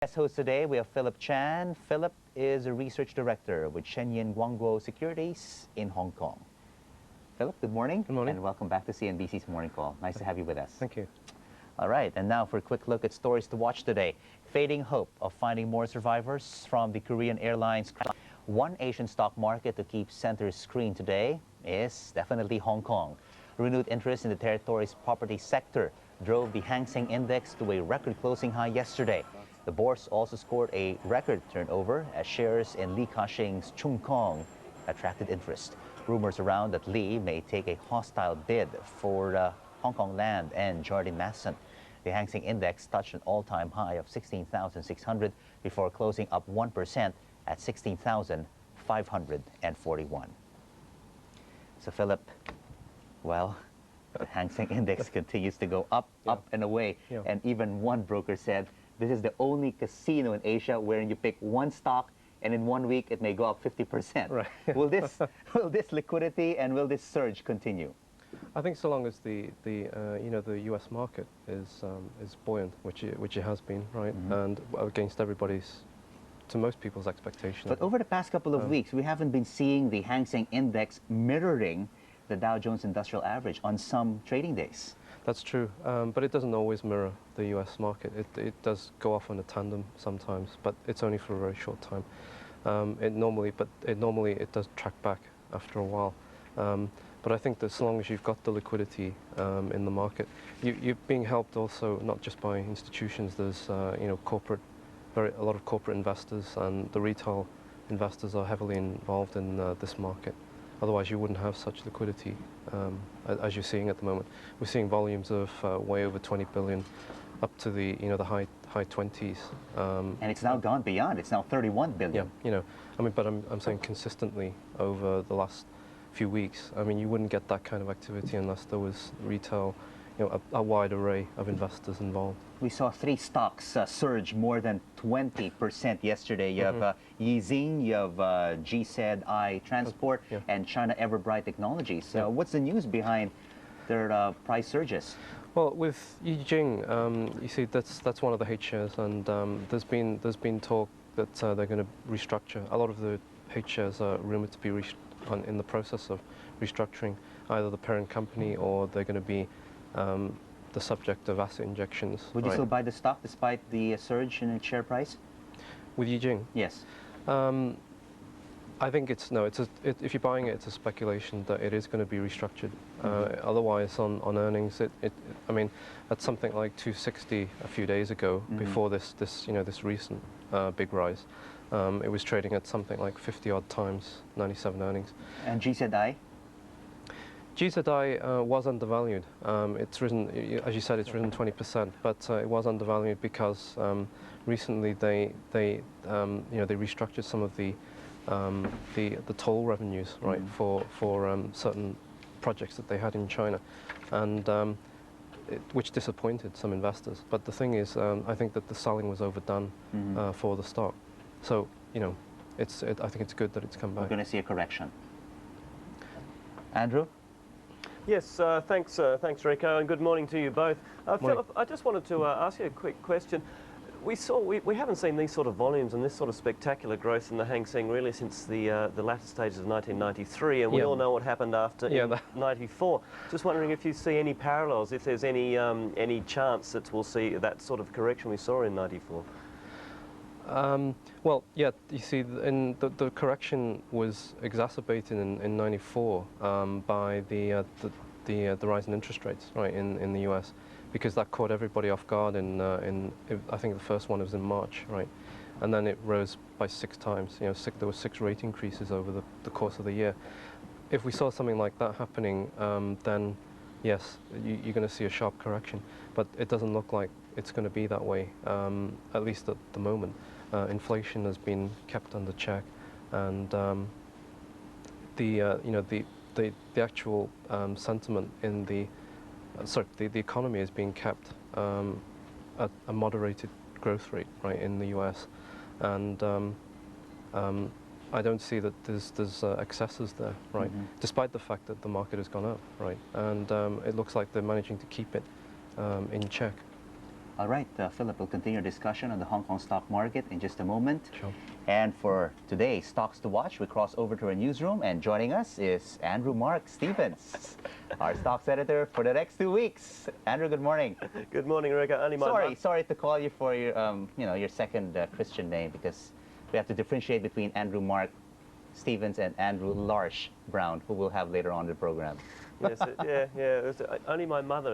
Guest host today, we have Philip Chan. Philip is a research director with Shenwan Securities in Hong Kong. Philip, good morning. Good morning. And welcome back to CNBC's Morning Call. Nice to have you with us. Thank you. All right, and now for a quick look at stories to watch today. Fading hope of finding more survivors from the Korean Airlines crash. One Asian stock market to keep center screen today is definitely Hong Kong. Renewed interest in the territory's property sector drove the Hang Seng Index to a record closing high yesterday. The bourse also scored a record turnover as shares in Li Ka-shing's Chung Kong attracted interest. Rumors around that Li may take a hostile bid for Hong Kong land and Jardine Matheson. The Hang Seng Index touched an all-time high of 16,600 before closing up 1% at 16,541. So Philip, well, the Hang Seng Index continues to go up, up and away. Yeah. And even one broker said, this is the only casino in Asia wherein you pick one stock and in 1 week it may go up 50%. Right. will this liquidity and will this surge continue? I think so long as the U.S. market is buoyant, which it has been, right, and against to most people's expectations. But over the past couple of weeks, we haven't been seeing the Hang Seng Index mirroring the Dow Jones Industrial Average on some trading days. That's true, but it doesn't always mirror the U.S. market. It does go off on a tandem sometimes, but it's only for a very short time. It normally does track back after a while. But I think that as long as you've got the liquidity in the market, you're being helped also not just by institutions. There's a lot of corporate investors, and the retail investors are heavily involved in this market. Otherwise, you wouldn't have such liquidity as you're seeing at the moment. We're seeing volumes of way over 20 billion, up to the high 20s. And it's now gone beyond. It's now 31 billion. Yeah, but I'm saying consistently over the last few weeks. I mean, you wouldn't get that kind of activity unless there was retail, a wide array of investors involved. We saw three stocks surge more than 20% yesterday. You have Hizon, you have GZI Transport, and China Everbright Technologies. What's the news behind their price surges? Well, with Yijing, you see that's one of the H shares, and there's been talk that they're going to restructure. A lot of the H shares are rumored to be in the process of restructuring either the parent company or they're going to be the subject of asset injections. Would you still buy the stock despite the surge in its share price? With Yijing? Yes. I think if you're buying it, it's a speculation that it is going to be restructured. Otherwise, on earnings, I mean, at something like 260 a few days ago, before this recent big rise, it was trading at something like 50-odd times 97 earnings. And GZI? GZI was undervalued. It's risen, as you said, it's risen 20%, but it was undervalued because recently they restructured some of the toll revenues, right, for certain projects that they had in China, and which disappointed some investors. But the thing is, I think that the selling was overdone for the stock. So I think it's good that it's come back. We're going to see a correction. Andrew? Yes, thanks, Rico, and good morning to you both. Philip, I just wanted to ask you a quick question. We haven't seen these sort of volumes and this sort of spectacular growth in the Hang Seng really since the latter stages of 1993, and we all know what happened after in 94. Just wondering if you see any parallels, if there's any chance that we'll see that sort of correction we saw in 94. Well, yeah, you see, the correction was exacerbated in 94 by the rise in interest rates, right, in the US, because that caught everybody off guard. I think the first one was in March, right, and then it rose by 6 times. There were 6 rate increases over the course of the year. If we saw something like that happening, then yes, you're going to see a sharp correction. But it doesn't look like it's going to be that way, at least at the moment. Inflation has been kept under check, and the actual sentiment in the economy is being kept at a moderated growth rate, right, in the US, and I don't see that there's excesses there, right, despite the fact that the market has gone up, right, and it looks like they're managing to keep it in check. All right, Philip, we'll continue our discussion on the Hong Kong stock market in just a moment. Sure. And for today's Stocks to Watch, we cross over to our newsroom, and joining us is Andrew Mark Stevens, our stocks editor for the next 2 weeks. Andrew, good morning. Good morning, Rico. Only my Sorry to call you for your, your second Christian name, because we have to differentiate between Andrew Mark Stevens and Andrew Larsh Brown, who we'll have later on in the program. Yes, yeah. Only my mother